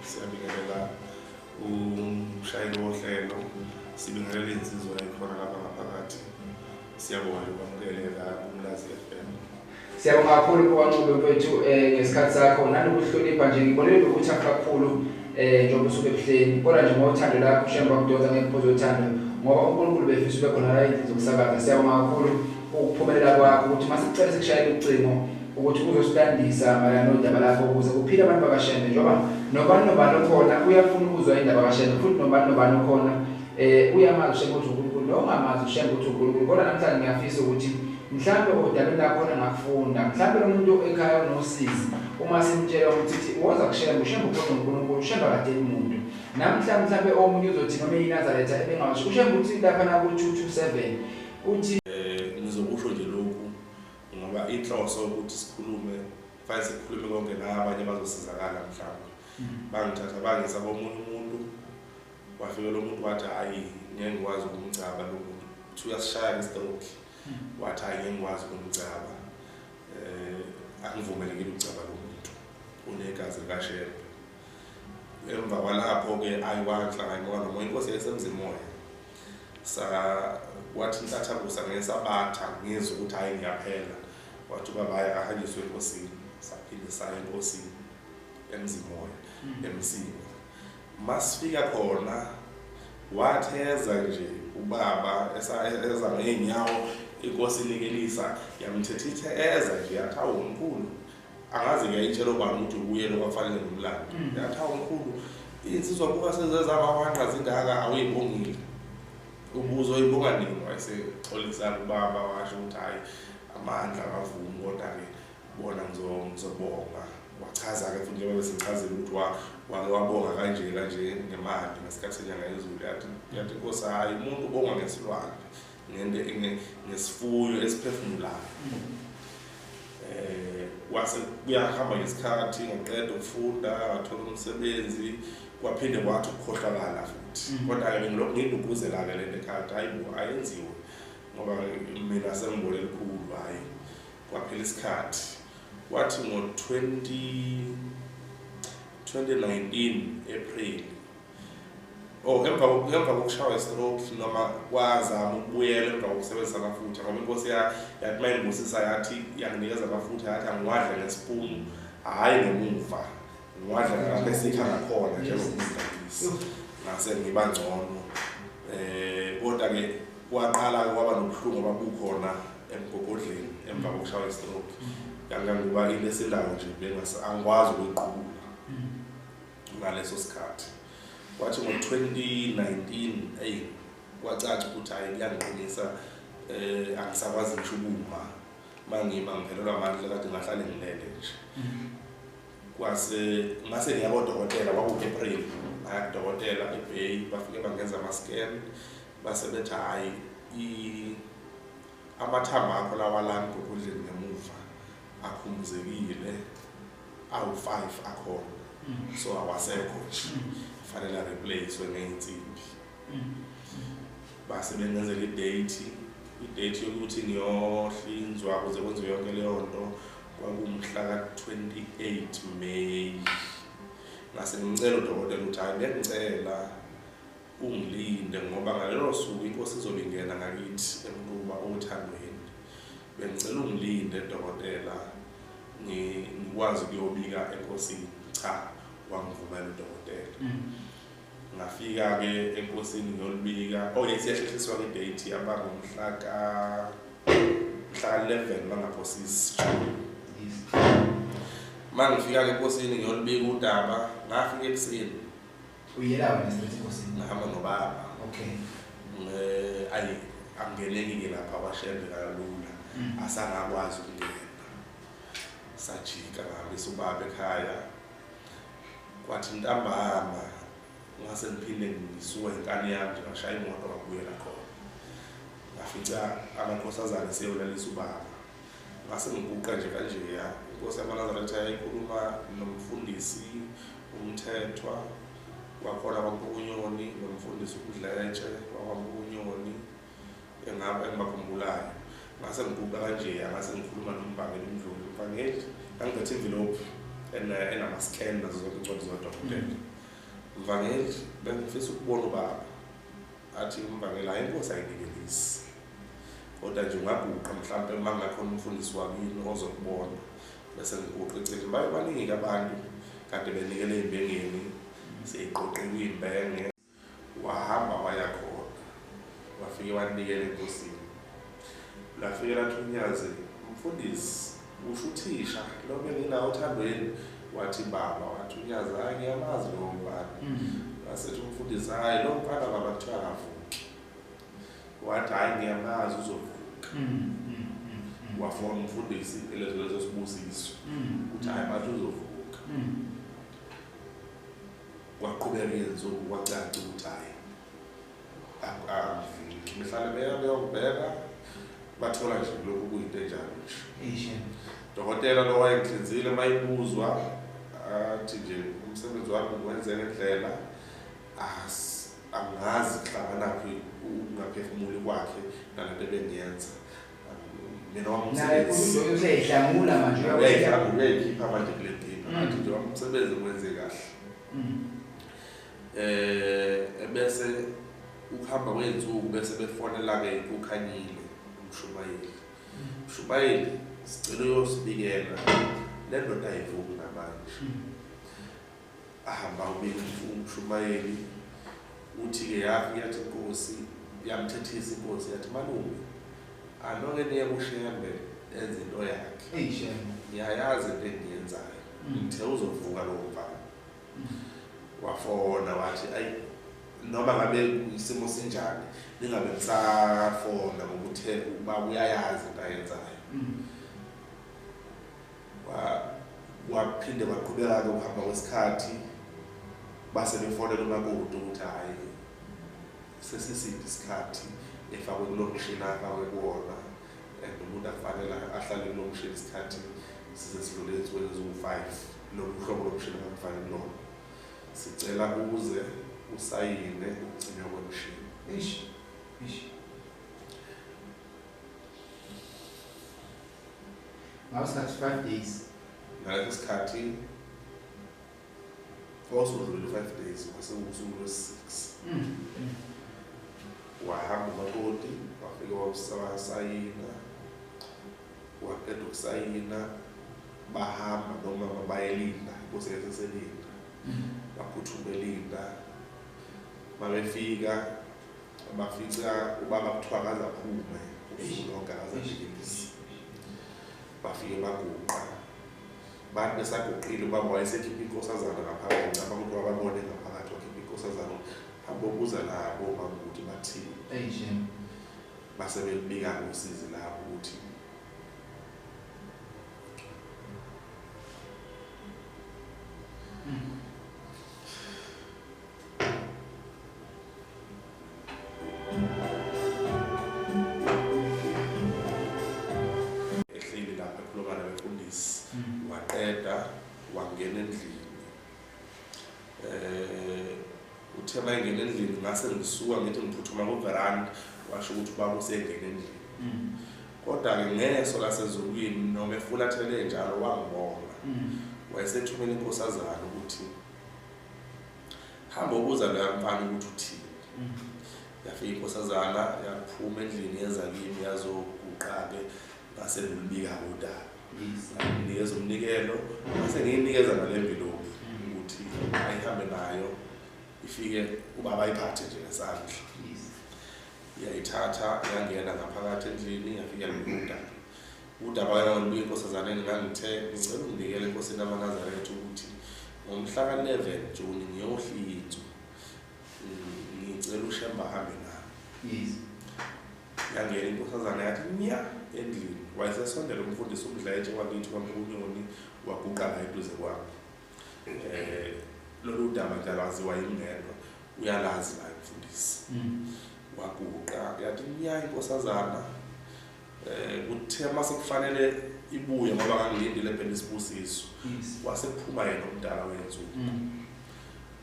siyabingelela umshayeli wohlelo, sibingelela insizwa ekhona lapha ngaphakathi. Siyabonga ukwamukelela uMlazi FM. Siyabonga kakhulu kubanqobe mfethu ngesikhathi sakho nanokuhlonipha nje ngibonile ukuthi akakhulu njengoba usuke ebuhleni kodwa nje ngothando lakho ushemba kudoza ngekuphoza uthando ngoba uNkulunkulu befisa ube khona la indlela zokusakaza. Siyabonga kakhulu ukuphumelela kwakho ukuthi masicela sikushayele ucingo ukuthi uzosilandisa mayelana nodaba lakho ukuze kuphile abantu bakashembe njengoba nobani khona uyafuna ukuzwa indaba kashembe futhi nobani khona uyamazi ushembe ukuthi uNkulunkulu nongamazi ushembe ukuthi uNkulunkulu kodwa namhlanje ngiyafisa ukuthi mhlambe odabeni lakho ngakufunda mhlambe umuntu ekhaya unosizi uma simtshela ukuthi woza kushembe ushembe ukuthi uNkulunkulu ushembe kade umuntu namhlanje omunye uzothi noma eNazaretha ebengasho ushembe ukuthi lapha na ku227 uthi ngizokusho nje lokhu ngoba inhloso ukuthi sikhulume fanele sikhulume konke nabanye bazosizakala mhlawumbe bangithatha bangisa komunye umuntu wafika lo muntu wathi hayi ngeke ngikwazi ukumgcaba lo muntu uthi uyasishaya ngestroke wathi hayi ngeke ngikwazi ukumgcaba angivumelekile ukugcaba lo muntu unegazi likashembe. Emva kwalapho ke ayikwanhlanga ngoba noma inkosi yayisemzini moya wathi intathakusa ngesabatha ngizwe ukuthi hayi ngiyaphela wathi ubaba akahanyiswe enkosini saphinde saya enkosini emzini moya emsini. Masifika khona watheza nje ubaba eza ngeenyawo inkosi inikelisa yamthethithe eza nje yathi awunkulu angaze ngiyayitshela ubani ukuthi ubuye lokwafanele ngomlando yathi awunkulu insizwa kuba sezezamawanga zingaka awuyibongile ubuzo oyibonga nini wayesexolisa ubaba washo ukuthi hayi amandla avumi kodwa ke bona ngizobonga wachaza ke futhi njengoba besichazela ukuthi wake wabonga kanje ngemali ngesikhathi senyanga yezulu yathi inkosi hayi umuntu ubonga ngesilwane ngesifuyo esiphefumulayo. Wase kuyahamba ngesikhathi ngaqeda ukufunda wathola umsebenzi kwaphinde kwathi ukukhohlakala futhi kodwa ke ngilokhu ngidukuzela ke lento ekhaya hayibo ayenziwe ngoba mina sengibole likhulu hayi kwaphela isikhathi wathi ngo-2019 April emva kokushaywa istroke noma wazama ukubuyela emva kokusebenzisa amafutha ngoba inkosi yathi mayingibusisa yathi yanginikeza amafutha yathi angiwadle ngesipunu hayi ngemuva ngiwadle lapho esikha ngakhona njengomfundisi ngase ngiba ngcono. Kodwa ke kwaqala kwaba nobuhlungu obabukhona emgogodleni emva kokushaywa istroke kangangoba ilesindawo nje angikwazi ukuyiqhubula ngaleso sikhathi. Kwathi ngo-2019 kwacaca ukuthi hayi kuyangiqinisa angisakwazi ngisho ukuma mangiphelelwa amandla kade ngahlale ngilele nje kwase ngase ngiyabodokotela kwaku-April ngaya kudokotela eBay bafike bangenza ama-scan basebethi hayi amathambo akho lawalana ngokudleni ngemuva akhumbuzekile awu-5 akhona so awasekho nje fanele replace ngeinsimbi base bengenzela idate yokuthi ngiyohlinzwa kuze kwenziwe yonke leyo nto kwakumhla ka-28 May. Ngase ngicela udokotela ukuthi hayi ngicela ungilinde ngoba ngalelo suku inkosi izobe ingena ngakithi emntuba othandweni bengicela ungilinde dokotela ngikwazi ukuyobika enkosini. Cha wangivumela udokotela ngafika ke enkosini ngiyolibika siyashehliswa ke date yaba ngomhla ka-11 bangaphosisi mangifika ke enkosini ngiyolibika udaba ngafika ekuseni uyelawa nestress enkosini ngihamba nobaba okay ayi angeneki lapha kwashembe kalula asangakwazi ukungena sajika ngahambisa ubaba ekhaya kwathi ntambama ngase ngiphinde ngisuka enkani yami ngashaya imoto ngabuyela khona ngafica amankosazana seyolalisa ubaba ngase ngiguqa nje kanje ya inkosi yaManazaretha yayikhuluma nomfundisi umthethwa wakhona kwaMpukunyoni nomfundisi uDletshe wakwaMpukunyoni engibakhumbulayo ngase ngiguqa kanje ya ngase ngikhuluma nombangeli uMdluli ngangiphethe envelope enama-scan nazo zonke incwadi zodokotela Mvangeli bengifisa ukubona ubaba athi uMvangeli hayi inkosi ayinikelisi kodwa nje ungaguqa mhlawumbe mangakhona umfundisi wakini ozokubona bese ngiguqa eceleni baningi abantu kade benikele imbengeni seyiqoqiwe imbenge wahamba waya khona wafike wanikela enkosini lafike lathunyaze umfundisi usho uthisha lo benginawo uthandweni wathi baba wathunyaza hayi ngiyamazi lo mfana wasethi umfundisi hayi lo mfana baba kuthiwa akavuki wathi hayi ngiyamazi uzovuka wafona umfundisi elezo sibusiso uthi hayi bathi uzovuka waqhubeka yenzuku kwacaca ukuthi hayi akaviki mhlawumbe beyongibheka bathola nje lokhu kuyinto enjalo nje dokotela lo wayengihlinzile mayibuzwa athi nje umsebenzi wami uwenze ngendlela angazi kuhlanganaphi ungaphefumuli kwakhe nalento bengiyenza mina wamsebenzi useyihlangula manje uyayikhipha manje kule nkinga athi nje umsebenzi wenze kahle bese ukuhamba kwenzuku bese befonela-ke uKhanyile uMshumayeli sicela uyosibikela le ndoda ayivuki namanje ahamba ubika uMshumayeli uthi-ke yafika yathi inkosi yamthethisa inkosi yathi malume anoke niye kuShembe enze into yakhe ngiyayazi into engiyenzayo ngithe uzovuka lowo mfana wafona wathi ayi noma ngabe isimo sinjani ningabe nisafona ngokuthi uba uyayazi into ayenzayo waphinde waqhubeka-ke ukuhamba kwesikhathi base befonela umakoti ukuthi hhayi sesisiphi isikhathi efakwe kulo mshini afakwe kuwona and umuntu akufanele ahlale kulo mshini isikhathi size sidlule ey'nsukwini eziwu-5 lolu hlobo lomshini akufanele lona sicela uze usayine ukugcinwa kwemshini ngasikhathi 5 days ngaleso sikhathi osudlule 5 days kwasekuwusuku lwesi-6 wahamba umakoti wafike wasayina waqeda ukusayina bahamba noma bayelinda inkosi yaseselinda baphuthuma elinda mabefika bafica ubaba kuthiwa akaze aphume usuku lonke akaze afikise bafike baguqa bantu besaguqile ubaba wayesekhipha inkosazana ngaphakathi abantu ababone ngaphakathi wakhipha inkosazana hamba ukuza labo makuthi bathini base belibika usizi labo ukuthi ehleli lapha ekhulumana nabefundisi waqeda wangena endlini uthe mayengena endlini ngase ngisuka ngithi ngiphuthuma kuveranda washo ukuthi ubaba usengena endlini kodwa-ke ngeso lasezulwini noma efulathele njalo wangibona wayesethumela inkosazana ukuthi hamba ubuza loya mfana ukuthi uthini yafika inkosazana yaphuma endlini yeza kimi yazoguqa-ke ngase ngilibika udaba nginikeza umnikelo ngase ngiyinikeza ngale mvilophi ukuthi ayihambe nayo ifike ubaba ayiphathe nje ngesandla yayithatha yangena ngaphakathi endlini yafika udaba yalibika inkosazaneni ngangithe ngicela unginikele enkosini yamaNazaretha ukuthi ngomhla ka-11 Juni ngiyohlinzwa ngicela uShembe ahambe nami yangena inkosazana yathi nya endlini wayesesondela umfundisi uMdletshe wakithi kwaMpunyoni waguqa la eduze kwami lolu daba njalo aziwa yingedwa uyalazi la umfundisi waguqa yathi nya inkosazana kuthe mase kufanele ibuye ngoba ngangilindile phela isibusiso wasekuphuma yena umdala wenzuku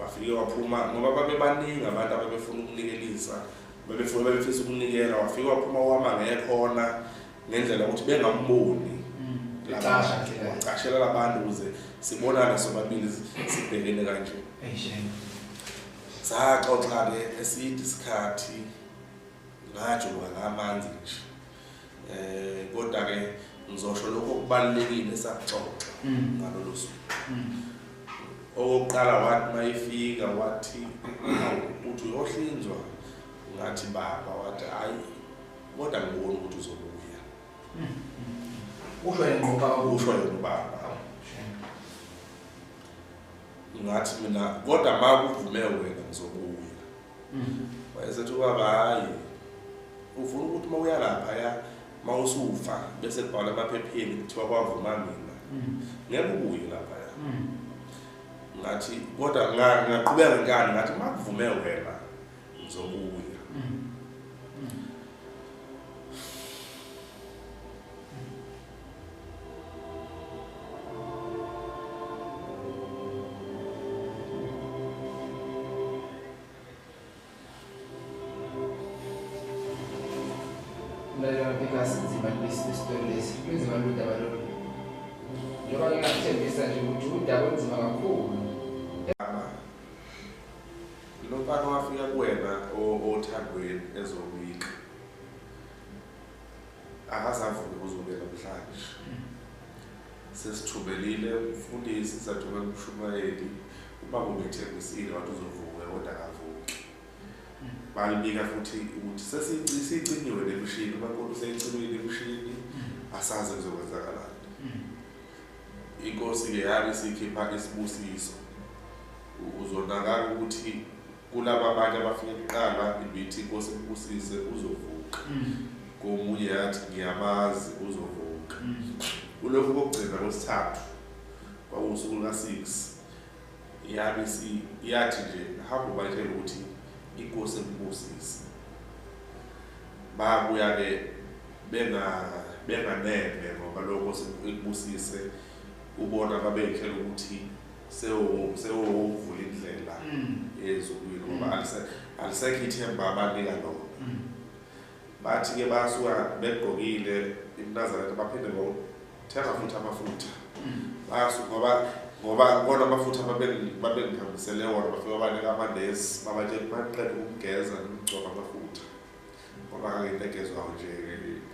wafike waphuma ngoba babebaningi abantu ababefuna ukunikelisa bebefisa ukunikela wafike waphuma wama ngekhona ngendlela ukuthi bengamboni wacashela labantu ukuze sibonane sobabili sibhekene kanje saxoxa-ke eside isikhathi ngajoka ngamanzi nje kodwa-ke ngizosho lokho okubalulekile esakuxoxa ngalolo suku. Okokuqala wathi mayifika wathi uthi uyohlinzwa, ngathi baba, wathi hayi kodwa ngibona ukuthi uzobuya. Usho yena ubaba. Ngathi mina kodwa makuvume wena ngizobuya. Wayesethi ubaba hayi ufuna ukuthi mawuya lapha mawusufa bese kubhala emaphepheni kuthiwa kwavuma mina. Ngeke ubuye lapha. Ngathi kodwa ngaqhubeka ngani ngathi makuvume wena ngizobuya. Mlalelo because nzima lesistory lesi kunzima ludaba lolu. Njengoba ngingathembisa nje ukuthi udaba onzima kakhulu. Lo mfana wafika kuwena othandweni ezobika. Akasavuke uzobeka namhlanje. Sesithubelile umfundisi sathola umshumayeli uma kubethembisile wathi uzovuka kodwa akavuki. Balibika futhi ukuthi sesicinyiwe lemshini, uNkulunkulu useyicimile imshini, asazi kuzokwenzakalani. Inkosi ke yabe isikhipha isibusiso. Uzonakala ukuthi kulaba abantu abafike kuqala ibithi inkosi ibusise uzovuka. Komunye yathi ngiyamazi uzovuka. Kulokho kokugcina kwesithathu kwausuku la6 yabe yathi nje hamba bayitshela ukuthi inkosi ibusise. Babuya ke benganeme ngoba lokho sekubusise ubona babeyitshela ukuthi sewuvula indlela ezokuwina ngoba alisekho ithemba abanika lona. Bathi ke basuka begqokile iNazaretha baphinde bothenga futhi amafutha. Basuka ngoba bona amafutha babengihambisele wona bafika banika amanesi babatshela baqeda ukugeza nomgcoba amafutha. Ngoba akengezwayo nje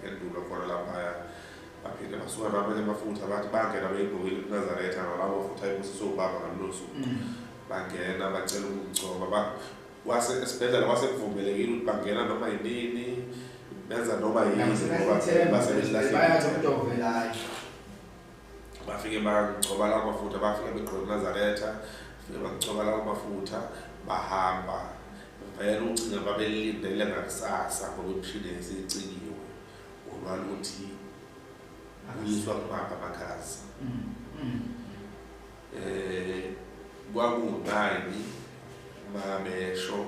endulo khona lapha baphinde basuka nabanye amafutha bathi bangena beyigqokile iNazaretha nalabo amafutha ayibusiswe ubaba ngalolo suku. Bangena bacela ukugcoba wase esibhedlela wasekuvumelekile ukuthi bangena noma yinini benza noma yini ngoba basebelahlekile. Bafike bagcoba lawo amafutha, bafike begqoka iNazaretha, bafike bagcoba lawo amafutha bahamba. Vele ucinga babelindele ngakusasa ngoba imshini yayisicinyiwe. Olwaluthi uyiswa kubaba amakhaza. Kwakungu-9 Mabesho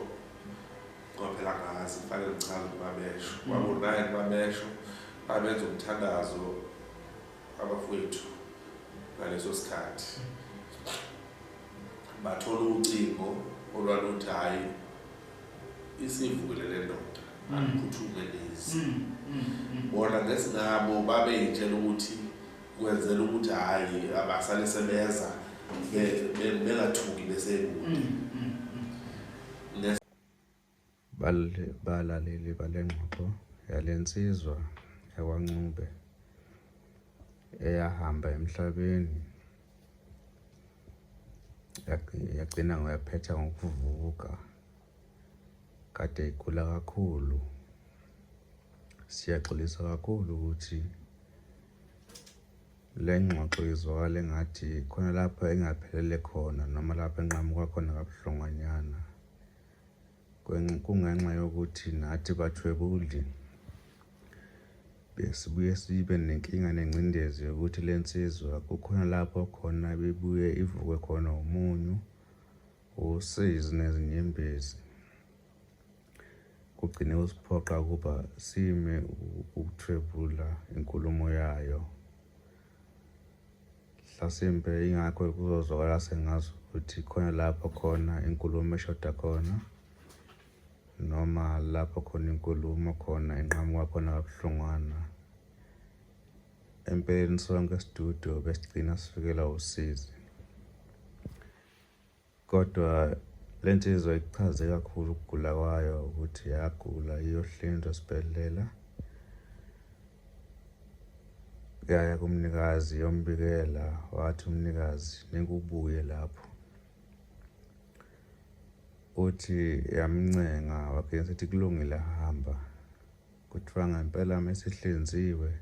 ngoba phela ngazi fanele ngichaze uMabesho. Kwakungu-9 Mabesho abenza umthandazo abafowethu ngaleso sikhathi. Bathola ucingo olwaluthi hayi isivukele le ndoda akuphuthume lezi. Bona ngesingabo babeyitshela ukuthi kwenzela ukuthi hayi abasale sebeza bengathuki besekude. Balaleli balengxoxo yalensizwa yakwaNcube eyahamba emhlabeni yagcina ngiyaphetha ngokuvuka kade igula kakhulu. Siyaxolisa kakhulu ukuthi le ngxoxo izwakala engathi khona lapha engaphelele khona noma lapha enqamuka khona kabuhlunganyana. Kungenxa yokuthi nathi bathwebuli besibuye sibe nenkinga nengcindezi yokuthi lensizwa kukhona lapho khona bebuye ivuke khona umunyu, usizi nezinyembezi. Kugcine usiphoqa ukuba sime ukuthwebula inkulumo yayo. Hlasimbe ingakho kuzozwakala sengazi ukuthi khona lapho khona inkulumo eshoda khona noma lapho khona inkulumo khona enqamuka khona kabuhlungwana. Empeleni sonke studio besigcina sifikela usizi. Kodwa lento izoyichaze kakhulu ukugula kwayo ukuthi yagula iyohlinzwa esibhedlela, yaya kumnikazi yombikela, wathi umnikazi ningubuye lapho. Uthi yamncenga wagcina sethi kulungile hamba, kuthiwa ngempela mesihlinziwe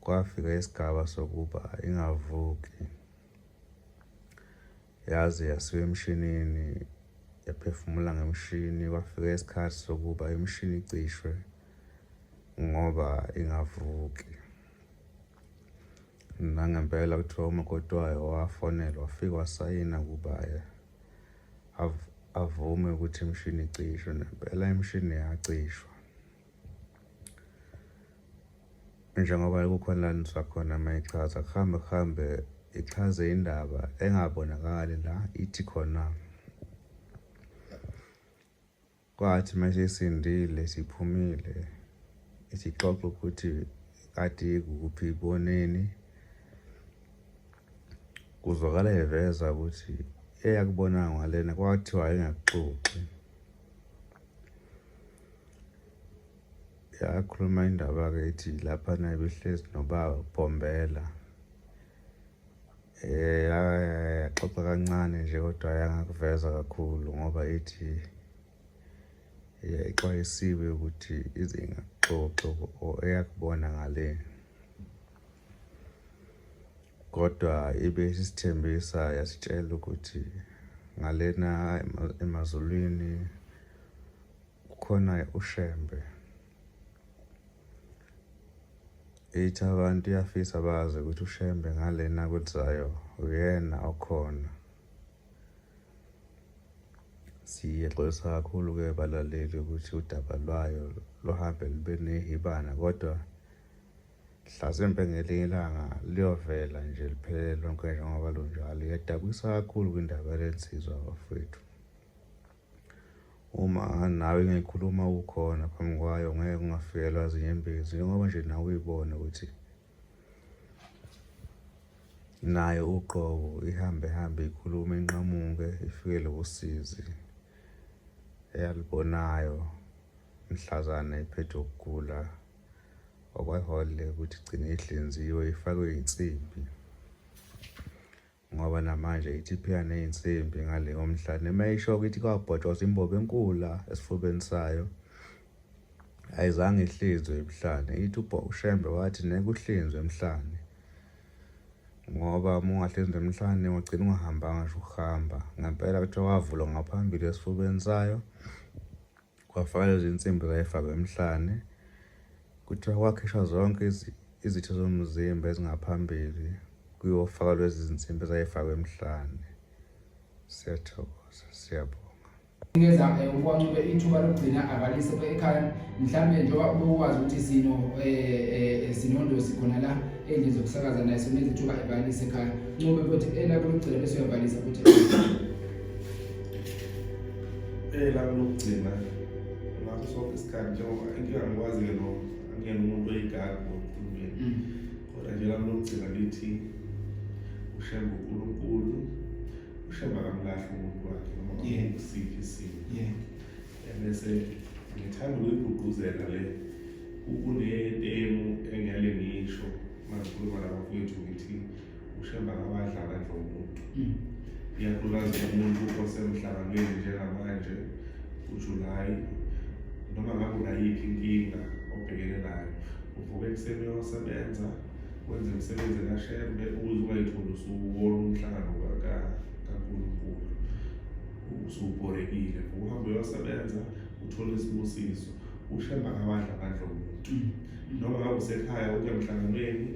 kwafika isigaba sokuba ingavuki, yaze yasiwa emshinini, yaphefumula ngemshini, kwafika isikhathi sokuba imshini icishwe ngoba ingavuki. Nangempela kuthiwa umakoti wayo wafonelwa, wafika wasayina kuba avume ukuthi imshini icishwe, nempela imshini yacishwa. Njengoba kukhona la khona mayichaza kuhambe ichaze indaba engabonakali la ithi khona. Kwathi masisindile siphumile, isixoxa ukuthi kade ikuphi iboneni, kuzwakala eveza ukuthi eyakubona ngalena kwathiwa ingaxoxi. Yakhuluma indaba-ke ithi lapha naye behlezi nobaba Bombela. Yaxoxa kancane nje kodwa yangakuveza kakhulu ngoba ithi ixwayisiwe ukuthi ize ingaxoxi eyakubona ngale. Kodwa ibe isithembisa yasitshela ukuthi ngalena emazulwini kukhona uShembe. Ithi abantu iyafisa bazi ukuthi uShembe ngalena kwenzayo uyena okhona. Siyexolisa kakhulu-ke balaleli ukuthi udaba lwayo luhambe lube nehibana, kodwa mhlasimpe ngelinye ilanga liyovela nje liphelele lonke njengoba lunjalo. Iyadabukisa kakhulu kwindaba lensizwa bafowethu. Uma nawe ngikhuluma ukhona phambi kwayo ngeke ungafikelwa zinyembezi, njengoba nje nawe uyibona ukuthi nayo uqobo ihambe ikhuluma inqamuke ifikele usizi eyalibonayo mhlazana iphethe ukugula okwaholile ukuthi igcine ihlinziwe ifakwe insimbi, ngoba namanje ithi phia ney'nsimbi ngaleyo mhlane. Mayisho ukuthi kwabhotshozwa imbobo enkula esifubeni sayo, ayizange ihlinzwe emhlane. Ithi uShembe wathi neke uhlinzwe emhlane, ngoba uma ungahlinzwa emhlane wagcina ungahambanga nje ukuhamba. Ngempela kuthiwa kwavulwa ngaphambili esifubeni sayo, kwafaka lezi nsimbi zayifakwa emhlane. Kuthiwa kwakhishwa zonke izitho zomzimba ezingaphambili kuyofaka lezi zinsimbi ezayifakwa emhlane. Siyathokoza, siyabonga. Ngeza ukwancube ithuba lokugcina abalise ekhaya, mhlawumbe njengoba ukwazi ukuthi sinondo sikhona la endlini zokusakaza naye sonezithuba ebalise ekhaya. Ncube futhi elabo lokugcina bese uyabalisa futhi. Elabo lokugcina ngaso sonke isikhathi njengoba ngikwazi-ke lo angiyena umuntu oyigagu ngokukhulumeni, kodwa nje labo lokugcina lithi uShembe uNkulunkulu, uShembe akamlahli umuntu wakhe noma kusiphi isimo. Bese ngithanda ukuyigqugquzela le kunetemu engiyale ngisho mangikhuluma nabafowethu ngithi uShembe akabadlala nje umuntu. Iyakulazi umuntu osemhlanganweni njengamanje uJulayi, noma ngabe unayiphi inkinga obhekene nayo, uvuka ekuseni uyosebenza, wenze imisebenzi kaShembe ukuze ungayitholi usuwona umhlangano kaNkulunkulu usubhorekile. Uhambe uyosebenza uthole isibusiso. uShembe akabadla ngandle umuntu. Noma ngabe usekhaya uke emhlanganweni,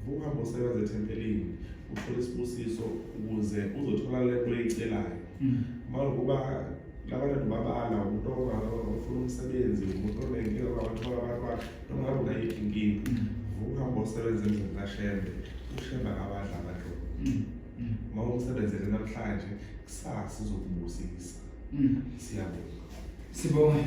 uhambe usebenza ethempelini uthole isibusiso ukuze uzothola lento oyicelayo. Mawukuba labantu babala umuntu ongafuna umsebenzi, umuntu onenkinga kwabathola abantwana, noma ngabe unayiphi inkinga, uhambe usebenza emzini kaShembe. uShembe akabadla ngandle umuntu. Mawumsebenzele namhlanje, kusasa uzokubusisa. Siyabonga. Sibonga.